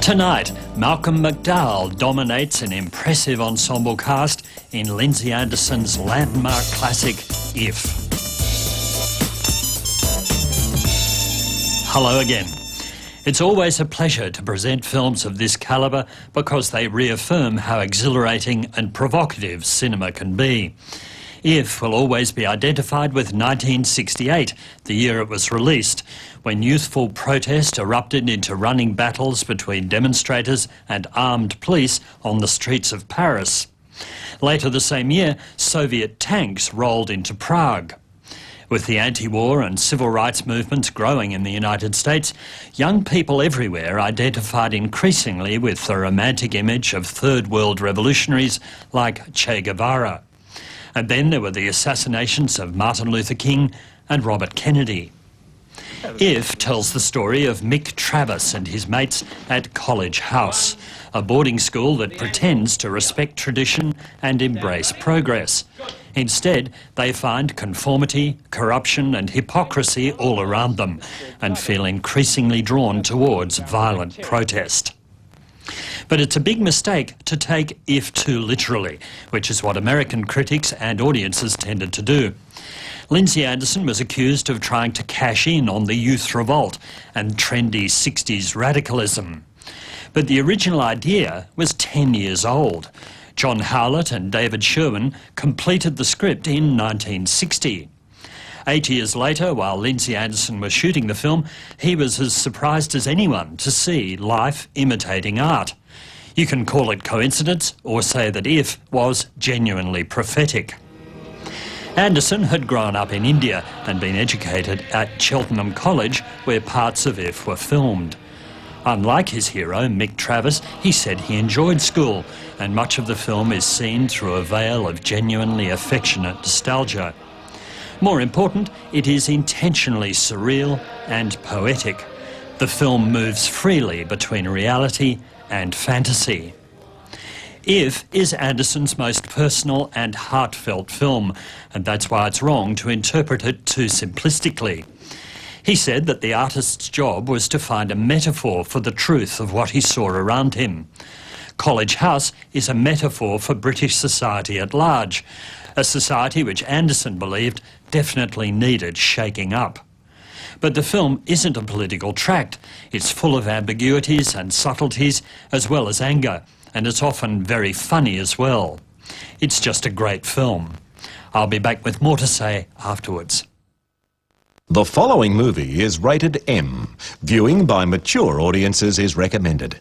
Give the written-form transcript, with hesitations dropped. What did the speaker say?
Tonight, Malcolm McDowell dominates an impressive ensemble cast in Lindsay Anderson's landmark classic, If. Hello again. It's always a pleasure to present films of this calibre because they reaffirm how exhilarating and provocative cinema can be. If will always be identified with 1968, the year it was released, when youthful protest erupted into running battles between demonstrators and armed police on the streets of Paris. Later the same year, Soviet tanks rolled into Prague. With the anti-war and civil rights movements growing in the United States, young people everywhere identified increasingly with the romantic image of Third World revolutionaries like Che Guevara. And then there were the assassinations of Martin Luther King and Robert Kennedy. If tells the story of Mick Travis and his mates at College House, a boarding school that pretends to respect tradition and embrace progress. Instead, they find conformity, corruption and hypocrisy all around them and feel increasingly drawn towards violent protest. But it's a big mistake to take If too literally, which is what American critics and audiences tended to do. Lindsay Anderson was accused of trying to cash in on the youth revolt and trendy 60s radicalism. But the original idea was 10 years old. John Howlett and David Sherwin completed the script in 1960. 8 years later, while Lindsay Anderson was shooting the film, he was as surprised as anyone to see life imitating art. You can call it coincidence or say that If was genuinely prophetic. Anderson had grown up in India and been educated at Cheltenham College, where parts of If were filmed. Unlike his hero, Mick Travis, he said he enjoyed school, and much of the film is seen through a veil of genuinely affectionate nostalgia. More important, it is intentionally surreal and poetic. The film moves freely between reality and fantasy. If is Anderson's most personal and heartfelt film, and that's why it's wrong to interpret it too simplistically. He said that the artist's job was to find a metaphor for the truth of what he saw around him. College House is a metaphor for British society at large, a society which Anderson believed definitely needed shaking up. But the film isn't a political tract. It's full of ambiguities and subtleties as well as anger, and it's often very funny as well. It's just a great film. I'll be back with more to say afterwards. The following movie is rated M. Viewing by mature audiences is recommended.